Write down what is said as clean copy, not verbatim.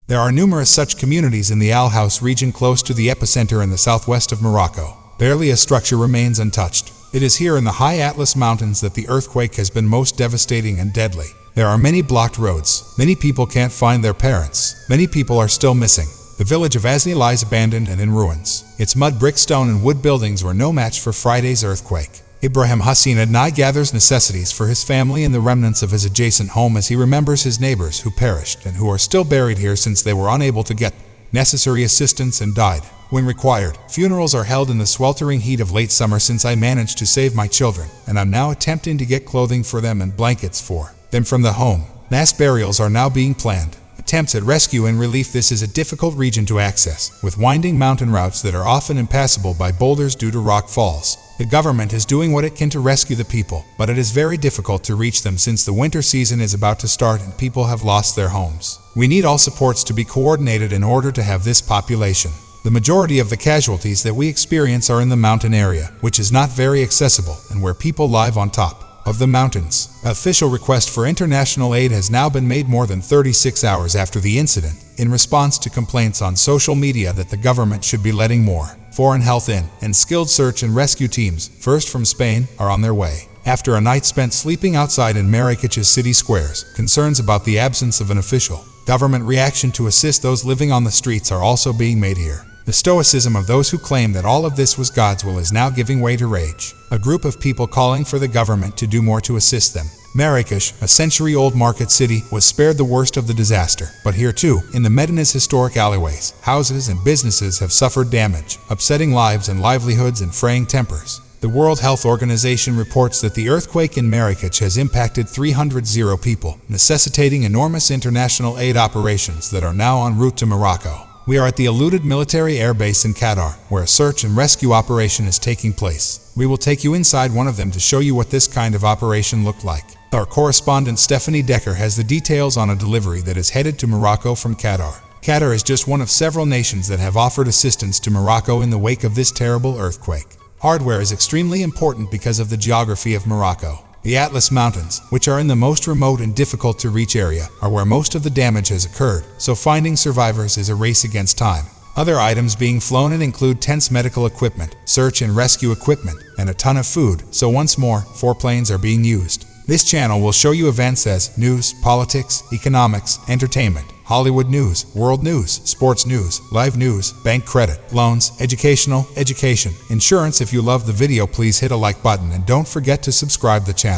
There are numerous such communities in the Al House region close to the epicenter in the southwest of Morocco. Barely a structure remains untouched. It is here in the high Atlas Mountains that the earthquake has been most devastating and deadly. There are many blocked roads. Many people can't find their parents. Many people are still missing. The village of Asni lies abandoned and in ruins. Its mud, brick, stone, and wood buildings were no match for Friday's earthquake. Ibrahim Hassan Adnai gathers necessities for his family and the remnants of his adjacent home as he remembers his neighbors who perished and who are still buried here since they were unable to get necessary assistance and died when required. Funerals are held in the sweltering heat of late summer since I managed to save my children, and I'm now attempting to get clothing for them and blankets for them from the home. Mass burials are now being planned. Attempts at rescue and relief. This is a difficult region to access, with winding mountain routes that are often impassable by boulders due to rock falls. The government is doing what it can to rescue the people, but it is very difficult to reach them since the winter season is about to start and people have lost their homes. We need all supports to be coordinated in order to have this population. The majority of the casualties that we experience are in the mountain area, which is not very accessible and where people live on top of the mountains. Official request for international aid has now been made more than 36 hours after the incident, in response to complaints on social media that the government should be letting more foreign health in, and skilled search and rescue teams, first from Spain, are on their way. After a night spent sleeping outside in Marrakesh's city squares, concerns about the absence of an official government reaction to assist those living on the streets are also being made here. The stoicism of those who claim that all of this was God's will is now giving way to rage. A group of people calling for the government to do more to assist them. Marrakesh, a century-old market city, was spared the worst of the disaster. But here too, in the Medina's historic alleyways, houses and businesses have suffered damage, upsetting lives and livelihoods and fraying tempers. The World Health Organization reports that the earthquake in Marrakech has impacted 300 people, necessitating enormous international aid operations that are now en route to Morocco. We are at the eluded military airbase in Qatar, where a search and rescue operation is taking place. We will take you inside one of them to show you what this kind of operation looked like. Our correspondent Stephanie Decker has the details on a delivery that is headed to Morocco from Qatar. Qatar is just one of several nations that have offered assistance to Morocco in the wake of this terrible earthquake. Hardware is extremely important because of the geography of Morocco. The Atlas Mountains, which are in the most remote and difficult to reach area, are where most of the damage has occurred, so finding survivors is a race against time. Other items being flown in include tents, medical equipment, search and rescue equipment, and a ton of food, so once more, 4 planes are being used. This channel will show you events as news, politics, economics, entertainment, Hollywood news, world news, sports news, live news, bank credit, loans, education, insurance. If you love the video, please hit a like button and don't forget to subscribe the channel.